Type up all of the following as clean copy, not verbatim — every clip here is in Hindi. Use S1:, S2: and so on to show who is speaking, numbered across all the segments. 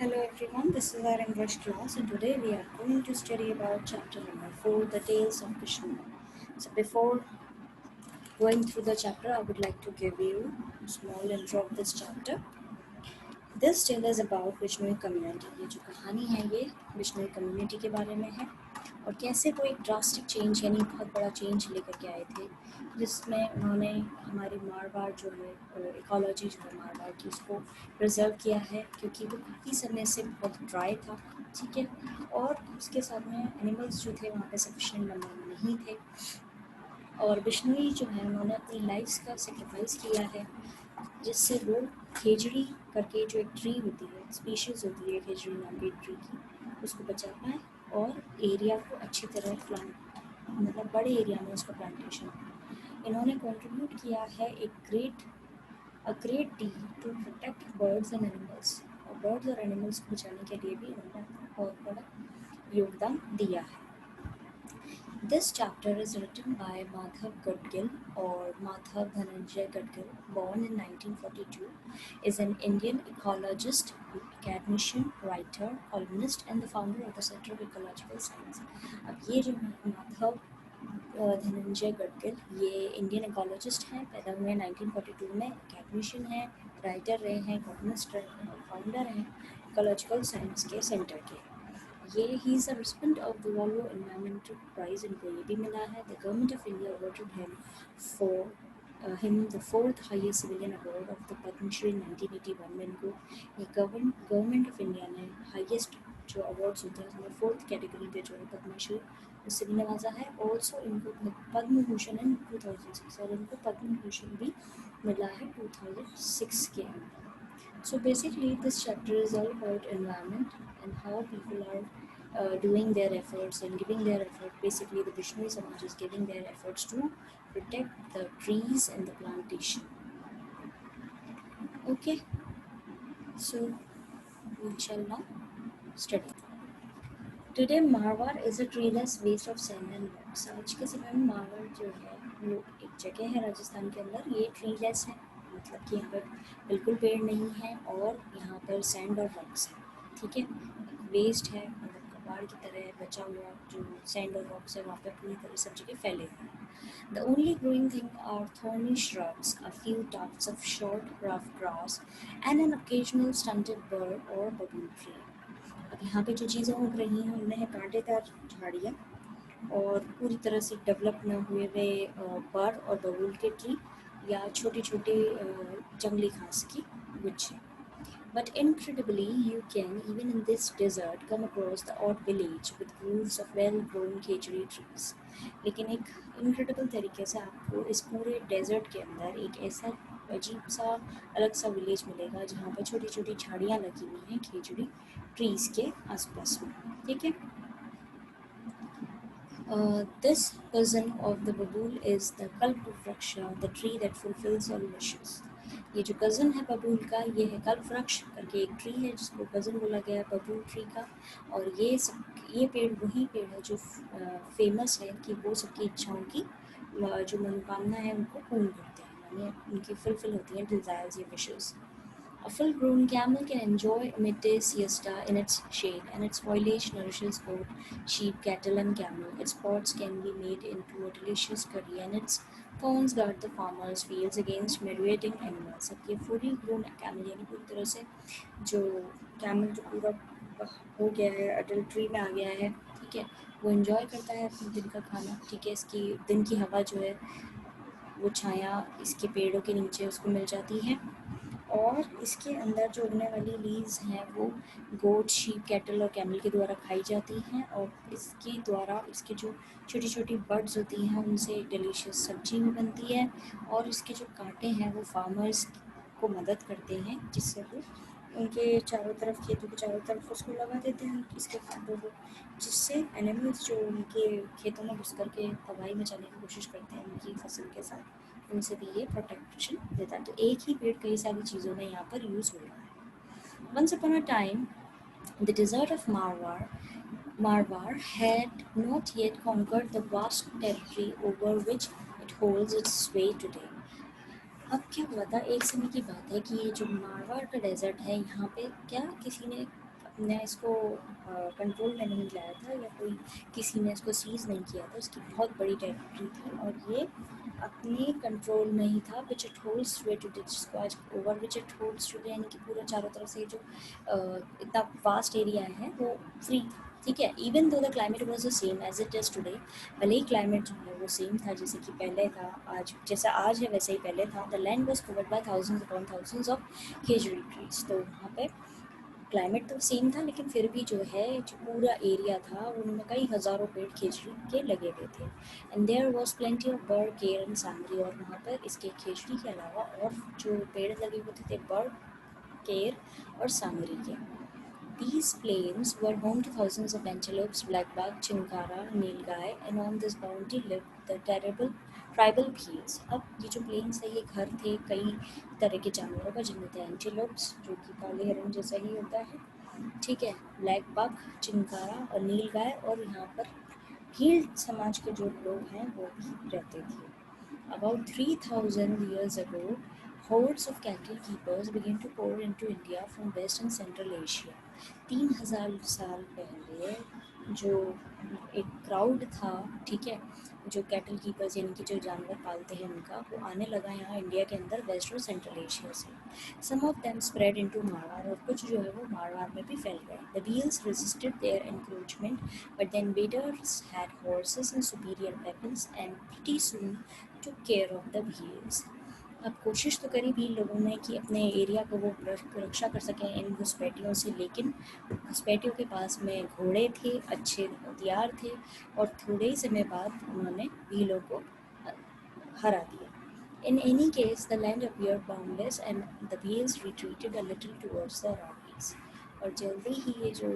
S1: Hello everyone, this is our English class and today we are going to study about chapter number 4, the tales of Vishnu. So before going through the chapter, I would like to give you a small intro of this chapter. This tale is about Vishnui community. ये जो कहानी है ये विष्णुई कम्युनिटी के बारे में है और कैसे वो एक ड्रास्टिक चेंज यानी बहुत बड़ा चेंज लेकर के आए थे जिसमें उन्होंने हमारी मारवाड़ जो है इकोलॉजी जो है मारवाड़ की उसको प्रिजर्व किया है क्योंकि वो काफ़ी समय से बहुत ड्राई था, ठीक है। और उसके साथ में एनिमल्स जो थे वहाँ पे सफिशिएंट नंबर में नहीं थे और विष्णुई जो है उन्होंने अपनी लाइफ का सेक्रीफाइस किया है जिससे वो खेजड़ी करके जो एक ट्री होती है, स्पीशीज़ होती है खेजड़ी नाम की ट्री की, उसको बचा पाए और एरिया को अच्छी तरह प्लांट मतलब बड़े एरिया में उसका प्लांटेशन हो। इन्होंने कंट्रीब्यूट किया है a great deal to protect birds and animals और बर्ड्स और एनिमल्स को बचाने के लिए भी इन्होंने अपना बहुत बड़ा योगदान दिया है। This chapter is written by Madhav Gadgil or Madhav Dhananjay Gadgil, born in 1942, is an Indian ecologist, academician, writer, columnist and the founder of the Center of Ecological Science. अब ये जो माधव धनंजय गडगिल ये इंडियन इकोलॉजिस्ट हैं, पैदा हुए 1942 में, एकेडमिशियन हैं, राइटर रहे हैं, कॉलमिस्ट रहे हैं और फाउंडर हैं इकोलॉजिकल साइंस के सेंटर के। ये ही is a recipient of the Volvo environmental prize, इनको ये भी मिला है। The government of India awarded him for him the fourth highest civilian award of the Padma Shri 1981 में इनको ये गवर्नमेंट ऑफ इंडिया ने हाईएस्ट जो अवार्ड्स होते हैं उसमें फोर्थ कैटेगरी पे जो है पद्मश्री उससे भी नवाजा है। ऑल्सो इनको पद्म भूषण इन 2006 और इनको पद्म भूषण भी मिला है 2006 के अंदर। So basically, this chapter is all about environment and how people are doing their efforts and giving their effort. Basically, the Vishnui Samaj is giving their efforts to protect the trees and the plantation. Okay, so we shall now study. Today, Marwar is a treeless waste of sand and rocks. आज के समय में मारवाड़ जो है वो एक जगह है राजस्थान के अंदर, ये ट्रीलेस है, मतलब कि यहाँ पर बिल्कुल पेड़ नहीं है और यहाँ पर सैंड और रॉक्स है, ठीक है। वेस्ट है, मतलब कबाड़ की तरह बचा हुआ जो सैंड और रॉक्स है वहाँ पर पूरी तरह सब जगह फैले हुए हैं। The only growing thing are thorny shrubs, a few tufts of short, rough grass, and an occasional stunted bird or bamboo tree. अब यहाँ पे जो चीज़ें उग रही हैं उनमें है कांटेदार झाड़ियाँ और पूरी तरह से डेवलप न हुए हुए बर और बबूल के ट्री या छोटे छोटे जंगली घास की गुच्छे। But incredibly, you can, even in this desert, come across the odd village with groves of well-grown khejuri trees. लेकिन एक इनक्रेडिबल तरीके से आपको इस पूरे डेजर्ट के अंदर एक ऐसा अजीब सा अलग सा विलेज मिलेगा जहाँ पर छोटी छोटी झाड़ियाँ लगी हुई हैं खेजड़ी ट्रीज़ के आसपास में, ठीक है। This cousin of the babool is the kalpvraksha, the tree that fulfills all wishes. ये जो कज़न है बबूल का ये है कल्पवृक्ष करके एक ट्री है जिसको कज़न बोला गया है बबूल ट्री का। और ये पेड़ वही पेड़ है जो फेमस है कि वो सबकी इच्छाओं की जो मनोकामना है उनको पूर्ण करते हैं, यानी उनकी फुलफिल होती हैं डिज़ायर्स या wishes. A full-grown camel can enjoy a midday siesta in its shade, and its foliage nourishes goat, sheep, cattle, and camel. Its pods can be made into a delicious curry, and its thorns guard the farmer's fields against mutilating animals. अब ये fully grown camel यानी पूरी तरह से जो camel जो पूरा हो गया है, अडल्ट्री में आ गया है, ठीक है, वो enjoy करता है अपने दिन का खाना, ठीक है। इसकी दिन की हवा जो है वो छाया इसके पेड़ों के नीचे उसको मिल जाती है और इसके अंदर जो उगने वाली लीव्स हैं वो गोट, शीप, कैटल और कैमल के द्वारा खाई जाती हैं और इसके द्वारा इसके जो छोटी छोटी बर्ड्स होती हैं उनसे एक डिलीशियस सब्जी भी बनती है और इसके जो कांटे हैं वो फार्मर्स को मदद करते हैं जिससे वो उनके चारों तरफ खेतों के चारों तरफ उसको लगा देते हैं इसके कांटों को, जिससे एनिमल्स जो उनके खेतों में घुस करके तबाही मचाने की कोशिश करते हैं उनकी फसल के साथ, उनसे भी ये प्रोटेक्शन देता है। तो एक ही पेड़ कई सारी चीज़ों में यहाँ पर यूज़ हो रहा है। Once upon a time, the desert of Marwar had not yet conquered the vast territory over which it holds its sway today. अब क्या हुआ था, एक समय की बात है कि ये जो मारवाड़ का डेजर्ट है यहाँ पे क्या किसी ने ने इसको कंट्रोल में नहीं लाया था या कोई किसी ने इसको सीज़ नहीं किया था, इसकी बहुत बड़ी टेरिटरी थी और ये अपने कंट्रोल में ही था, विच इट होल्ड्स टू जिसको आज over which it holds to, यानी कि पूरा चारों तरफ से जो इतना वास्ट एरिया है वो फ्री था, ठीक है। Even though the climate was the same as it is today, भले ही क्लाइमेट जो है वो सेम था जैसे कि पहले था, आज जैसा आज है वैसे ही पहले था। The land was covered by thousands upon thousands of khejri trees, तो वहाँ पे क्लाइमेट तो सेम था लेकिन फिर भी जो है जो पूरा एरिया था उनमें कई हज़ारों पेड़ खेजड़ी के लगे हुए थे। And there was plenty of bird care and summary, और वहाँ पर इसके खेजड़ी के अलावा और जो पेड़ लगे हुए थे बर्ड केयर और सामरी के। These plains were home to thousands of antelopes, blackbuck, chinkara, nilgai, and on this bounty lived the terrible tribal bheels. अब ये जो plains है ये घर थे कई तरह के जानवरों का, जिनमें थे एंटीलोप्स जो कि काले हिरण जैसा ही होता है, ठीक है, ब्लैक बक, चिंकारा और नीलगाय, और यहाँ पर भील समाज के जो लोग हैं वो भी रहते थे। About 3,000 years ago, hordes of cattle keepers began to pour into India from West and Central Asia. 3,000 साल पहले जो एक क्राउड था, ठीक है, जो कैटल कीपर्स यानी कि जो जानवर पालते हैं उनका, वो आने लगा यहाँ इंडिया के अंदर वेस्ट और सेंट्रल एशिया से। Some of them spread into Marwar, और कुछ जो है वो मारवाड़ में भी फैल गए। The Bhils resisted their encroachment, but the invaders had horses and superior weapons and pretty soon took care of the Bhils. अब कोशिश तो करी भील लोगों ने कि अपने एरिया को वो रक्षा कर सकें इन घुसपैठियों से, लेकिन घुसपैठियों के पास में घोड़े थे, अच्छे हथियार थे, और थोड़े ही समय बाद उन्होंने भीलों को हरा दिया। In any case, the land appeared boundless and the Bhils retreated a little towards the Rockies. और जल्दी ही ये जो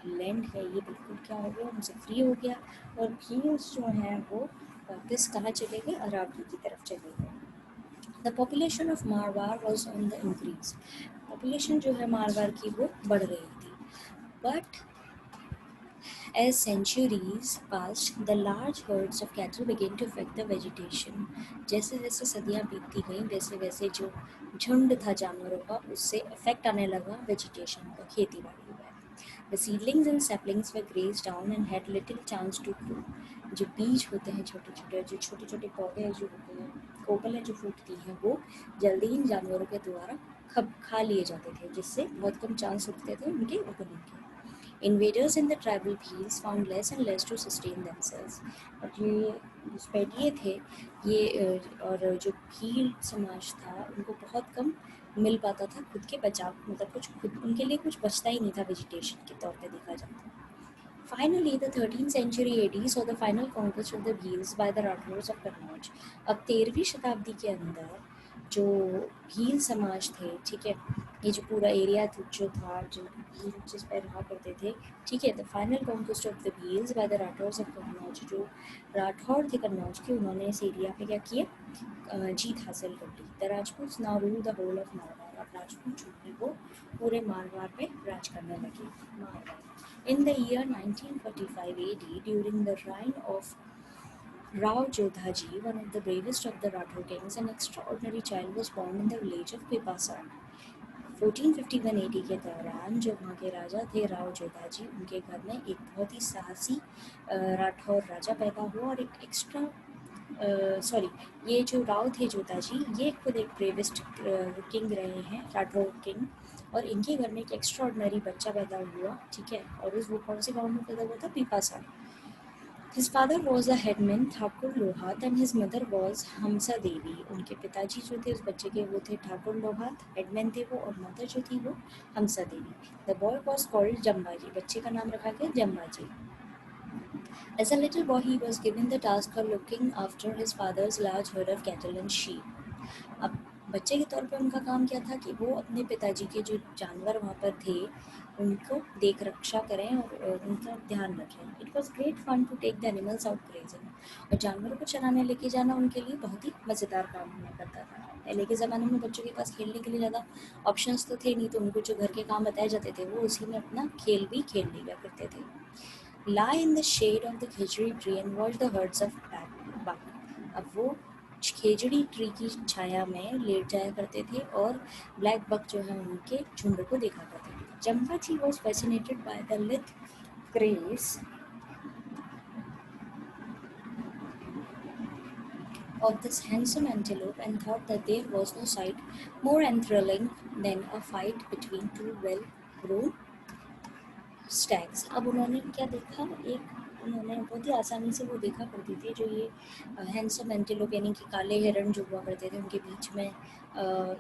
S1: लैंड है ये बिल्कुल क्या हो गया, उनसे फ्री हो गया, और भील्स जो हैं वो वापस कहाँ चले गए, अरावली की तरफ चले गए। The population of Marwar was on the increase, population जो है मारवाड़ की वो बढ़ रही थी। But as centuries passed, the large herds of cattle began to affect the vegetation. जैसे जैसे सदियाँ बीतती गईं वैसे वैसे जो झुंड था जानवरों का उससे इफेक्ट आने लगा वेजिटेशन का, खेती बाड़ी में। The seedlings and saplings were grazed down and had little chance to grow. जो बीज होते हैं छोटे छोटे, जो छोटे छोटे पौधे जो होते हैं, कोपलें जो फूटती हैं, वो जल्दी इन जानवरों के द्वारा खा लिए जाते थे, जिससे बहुत कम चांस उठते थे उनके उगने के। Invaders in the tribal fields found less and less to sustain themselves. और ये घुसपैठिए थे ये और जो भील समाज था उनको बहुत कम मिल पाता था खुद के बचाव, मतलब कुछ खुद उनके लिए कुछ बचता ही नहीं था वेजिटेशन के तौर पे देखा जाता। Finally, the 13th century AD saw the final conquest of the Bhils by the Rathors of Kannauj. अब 13वीं शताब्दी के अंदर जो भील समाज थे, ठीक है, ये जो पूरा एरिया जो था जो भील जिस पर रहा करते थे, ठीक है, the final conquest of the Bhils by the Rathores of Kannauj, जो राठौर थे कन्नौज के, उन्होंने इस एरिया पे क्या किया, जीत हासिल कर ली। The Rajput now rule the whole of Marwar, अब राजपूत जो है वो पूरे मारवाड़ पे राज करने लगे। Marwar In the year 1945 AD, during the reign of Rao Jodhaji, one of the bravest of the Rathore kings, an extraordinary child was born in the village of Pipasa. 1451 AD के दौरान जो वहाँ के राजा थे राव जोधाजी, उनके घर में एक बहुत ही साहसी राठौर राजा पैदा हुआ, और एक एक्स्ट्रा ये जो राव थे जोधाजी, ये खुद एक ब्रेवेस्ट किंग रहे हैं, राठौर किंग, और इनके घर में एक एक्स्ट्राऑर्डिनरी बच्चा पैदा हुआ, ठीक है, और वो कौन से गांव में पैदा हुआ था, पीपासा। His father was a headman Thakur लोहात and his mother was हमसा देवी. उनके पिताजी जो थे उस बच्चे के वो थे ठाकुर लोहात, हेडमैन थे वो, और मदर जो थी वो हमसा देवी. The boy was called Jambaji, बच्चे का नाम रखा गया Jambaji. As a little boy he was given the task of looking after his father's large herd of cattle and sheep. अब बच्चे के तौर पे उनका काम क्या था कि वो अपने पिताजी के जो जानवर वहाँ पर थे उनको देख रक्षा करें और उनका ध्यान रखें। It was great fun to take the animals out grazing, और जानवरों को चराने लेके जाना उनके लिए बहुत ही मज़ेदार काम हुआ करता था। पहले के ज़माने में बच्चों के पास खेलने के लिए ज़्यादा ऑप्शंस तो थे नहीं, तो उनको जो घर के काम बताए जाते थे वो उसी में अपना खेल भी खेल लिया करते थे। lie in the shade of the Khejri tree and watch the herds of buck. अब वो खेजड़ी ट्री की छाया में लेट जाया करते थे और ब्लैक बक जो है उनके झुंड को देखा करते थे। Jambaji was fascinated by the lithe grace of this handsome antelope and thought that there was no sight more enthralling than a fight between two well-grown stags. अब उन्होंने क्या देखा, एक उन्होंने बहुत ही आसानी से वो देखा करती थी जो ये हैंडसम एंटीलोप यानी कि काले हिरण जो हुआ करते थे उनके बीच में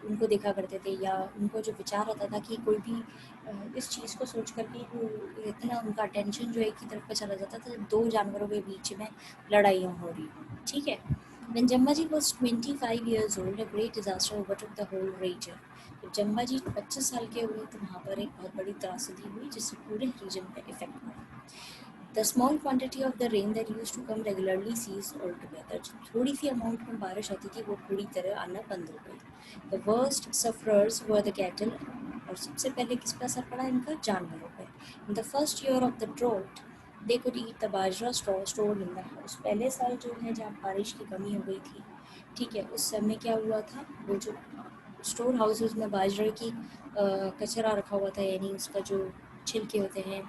S1: उनको देखा करते थे, या उनको जो विचार आता था कि कोई भी इस चीज़ को सोच कर के वो इतना उनका अटेंशन जो एक ही तरफ पे चला जाता था दो जानवरों के बीच में लड़ाइयाँ हो रही हों, ठीक है। When Jambaji was 25 years old, a great disaster overtook the whole region. जब जम्बाजी 25 साल के हुए तो वहाँ पर एक बहुत बड़ी त्रासदी हुई जिससे पूरे रीजन पे इफेक्ट हुआ। The small quantity of the rain that used to come regularly ceased altogether. जो थोड़ी सी अमाउंट में बारिश आती थी वो पूरी तरह आना बंद हो गई। The worst sufferers were the cattle. और सबसे पहले किस पर असर पड़ा इनका, जानवरों पे। In the first year of the drought, they could eat the bajra straw stored in the house. पहले साल जो है जब बारिश की कमी हो गई थी, ठीक है, उस समय क्या हुआ था, वो जो स्टोर हाउसेस में बाजरे की कचरा रखा हुआ था, यानी उसका जो छिलके होते हैं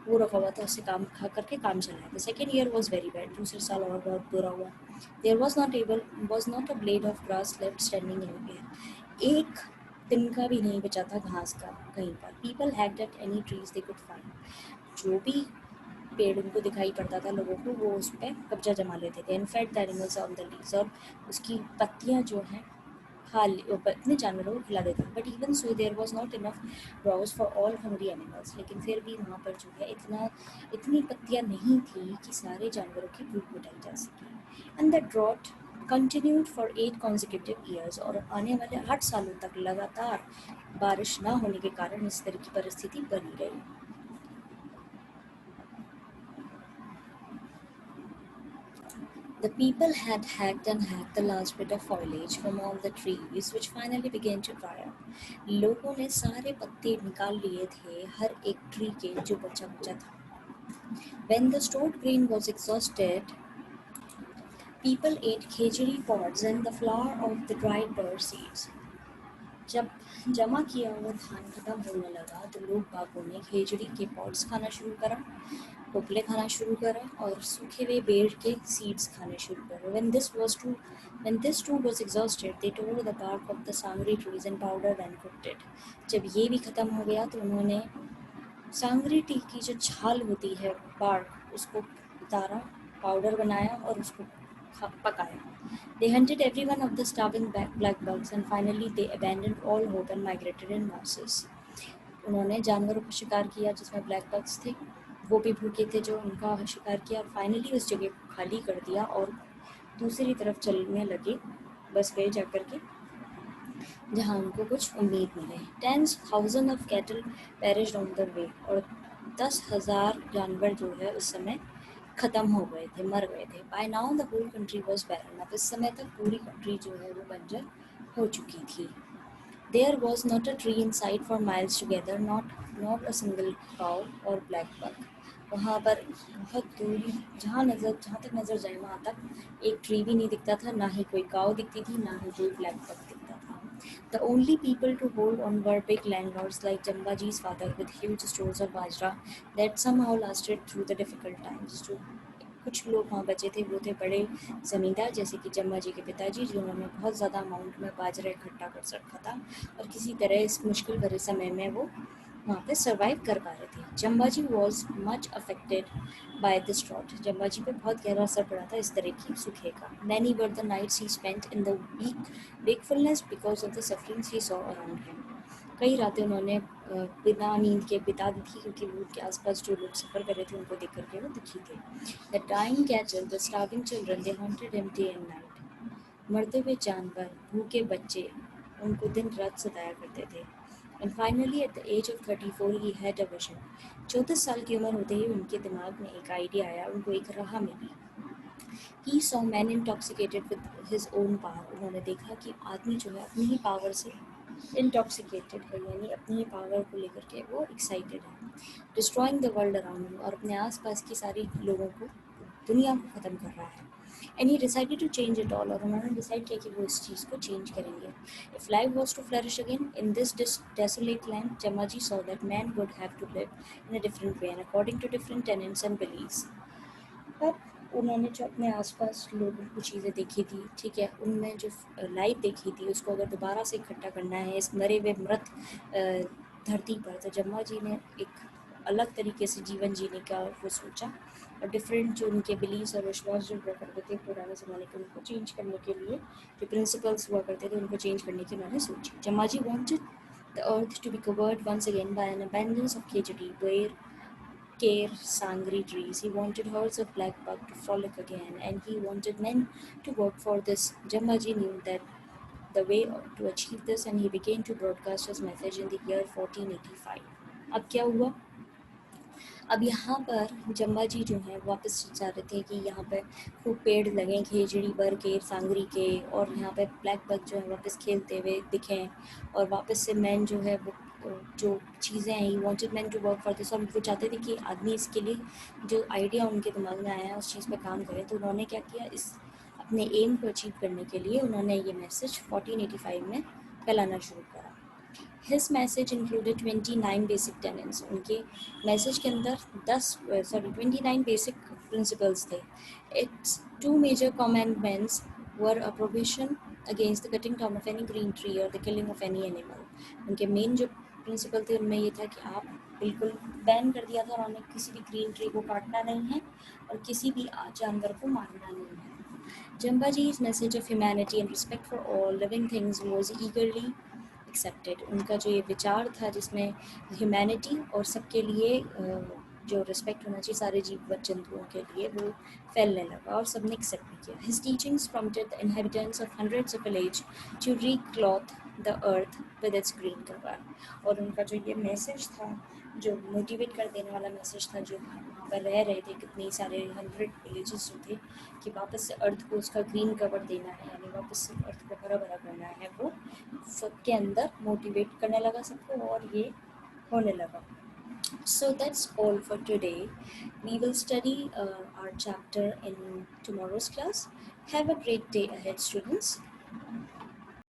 S1: वो रखा हुआ था, उससे काम खा करके काम चलाया। The second year was very bad, दूसरे साल और बहुत बुरा हुआ। There was not a blade of grass left standing anywhere. एक तिनका भी नहीं बचा था घास का कहीं पर। People had at any trees they could find. जो भी पेड़ उनको दिखाई पड़ता था लोगों को वो उस पर कब्जा जमा लेते थे। In fact the animals on the leaves, और उसकी पत्तियाँ जो हैं इतने जानवरों को खिला देते थे। But even so there was not enough browse for all hungry animals. लेकिन फिर भी वहाँ पर जो है इतनी पत्तियाँ नहीं थी कि सारे जानवरों की भूख मिटाई जा सके। And the drought continued for 8 consecutive years. और आने वाले 8 सालों तक लगातार बारिश ना होने के कारण इस तरह की परिस्थिति बनी रही। The people had hacked and hacked the last bit of foliage from all the trees, which finally began to dry up. लोगों ने सारे पत्ते निकाल लिए थे हर एक ट्री के जो बचा बचा था। When the stored grain was exhausted, people ate khechari pods and the flour of the dried bird seeds. जब जमा किया हुआ धान खत्म होने लगा तो लोग बागों ने खिचड़ी के पॉट्स खाना शुरू करा, टोपले खाना शुरू करा और सूखे हुए बेर के सीड्स खाने शुरू करे। When this too was exhausted, they tore the bark of the sangri trees and powdered and cooked it. जब ये भी खत्म हो गया तो उन्होंने सांगरी टी की जो छाल होती है, बार्क, उसको उतारा, पाउडर बनाया और उसको पकाया। They hunted every one of the starving black bugs and finally they abandoned all hope and migrated in masses. उन्होंने जानवरों का शिकार किया जिसमें ब्लैक बग्स थे, वो भी भूखे थे जो उनका शिकार किया, और फाइनली उस जगह को खाली कर दिया और दूसरी तरफ चलने लगे, बस गए जाकर के जहाँ उनको कुछ उम्मीद मिले। 10,000 of cattle perished on the way। और 10,000 जानवर जो है उस समय ख़त्म हो गए थे, मर गए थे। By now the whole country was barren। अब इस समय तक पूरी कंट्री जो है वो बंजर हो चुकी थी। There was not a tree in sight for miles together, not a single cow or black buck। वहाँ पर बहुत दूरी, जहाँ तक नज़र जाए वहाँ तक एक ट्री भी नहीं दिखता था, ना ही कोई काव दिखती थी, ना ही कोई ब्लैक बक दिखता था। The only people to hold on were big landlords like Jambaji's father with huge stores of bajra that somehow lasted through the difficult times। जो कुछ लोग वहाँ बचे थे वो थे बड़े ज़मींदार जैसे कि जम्मा जी के पिताजी, जिन्होंने बहुत ज़्यादा अमाउंट में बाजरा इकट्ठा कर रखा था और किसी तरह इस मुश्किल भरे समय में वो वहाँ पे सर्वाइव कर पा रहे थे। Jambaji was much affected by this drought. Jambaji पे बहुत गहरा असर पड़ा था इस तरह की सूखे का। Many were the nights he spent in the wakefulness because of the sufferings he saw around him। कई रातें उन्होंने बिना नींद के बिता दी थी क्योंकि वो उनके आसपास जो लोग सफ़र कर रहे थे उनको देख करके वो दुखी थे। The dying cattle, the starving children, they haunted him day and night। मरते हुए जानवर, भूखे बच्चे उनको दिन रात सताया करते थे। And finally at the age of 34 he had a vision। 34 साल की उम्र होते ही उनके दिमाग में एक आइडिया आया, उनको एक राह मिली। He saw men intoxicated with his own power। उन्होंने देखा कि आदमी जो है अपनी ही पावर से इंटॉक्सिकेटेड है, यानी अपनी ही पावर को लेकर के वो एक्साइटेड है। Destroying the world around him, और अपने आसपास की सारी लोगों को, दुनिया को ख़त्म कर रहा है। And he decided to change it all, और उन्होंने डिसाइड किया कि वो इस चीज़ को चेंज करेंगे. If life was to flourish again in this desolate land, Jamaji saw that man would have to live in a different way and according to different tenets and beliefs. पर उन्होंने जो अपने आसपास लोगों को चीज़ें देखी थी, ठीक है, उनमें जो लाइफ देखी थी उसको अगर दोबारा से इकट्ठा करना है इस मरे हुए मृत धरती पर, तो जम्मा जी ने एक अलग तरीके से जीवन जीने का वो सोचा, और डिफरेंट जो उनके बिलीव्स और विश्वास जो हुआ करते थे पुराने ज़माने के, उनको चेंज करने के लिए, जो प्रिंसिपल्स हुआ करते थे उनको चेंज करने की उन्होंने सोची. जम्मा जी wanted the earth to be covered once again by an abundance of khejdi, where care sangri trees. He wanted herds of black buck to frolic again, and he wanted men to work for this. Jambaji knew that the way to achieve this, and he began to broadcast his message in the year 1485. अब क्या हुआ? अब यहाँ पर जम्बा जी जो हैं वापस चाह रहे थे कि यहाँ पे खूब पेड़ लगें खेजड़ी बर के सांगरी के, और यहाँ पे ब्लैक बक जो है वापस खेलते हुए दिखें, और वापस से मैन जो है वो जो चीज़ें हैं, he wanted man to work for this, और वो चाहते थे कि आदमी इसके लिए जो आइडिया उनके दिमाग में आया है उस चीज़ पे काम करें. तो उन्होंने क्या किया, इस अपने एम को अचीव करने के लिए उन्होंने ये मैसेज 1485 में फैलाना शुरू करा. His message included 29 basic tenets. उनके मैसेज के अंदर 29 basic principles थे. Its two major commandments were a prohibition against the cutting down of any green tree or the killing of any animal. उनके मेन जो प्रिंसिपल थे उनमें ये था कि आप बिल्कुल बैन कर दिया था उन्होंने, किसी भी ग्रीन ट्री को काटना नहीं है और किसी भी जानवर को मारना नहीं है. Jambaji's message of humanity and respect for all living things was eagerly accepted. उनका जो ये विचार था जिसमें ह्यूमैनिटी और सबके लिए जो रिस्पेक्ट होना चाहिए सारे जीव जंतुओं के लिए, वो फैलने लगा और सबने एक्सेप्ट भी किया. His teachings prompted the inhabitants of hundreds of villages to recloth the earth with its green cover. और उनका जो ये मैसेज था, जो मोटिवेट कर देने वाला मैसेज था, जो वहाँ पर रह रहे थे कितने सारे 100 विलेजेस जो थे, कि वापस से अर्थ को उसका ग्रीन कवर देना है, यानी वापस से अर्थ को हरा भरा करना है, वो सबके अंदर मोटिवेट करने लगा सबको, और ये होने लगा. So that's all for today. We will study our chapter in tomorrow's class. Have a great day ahead, students.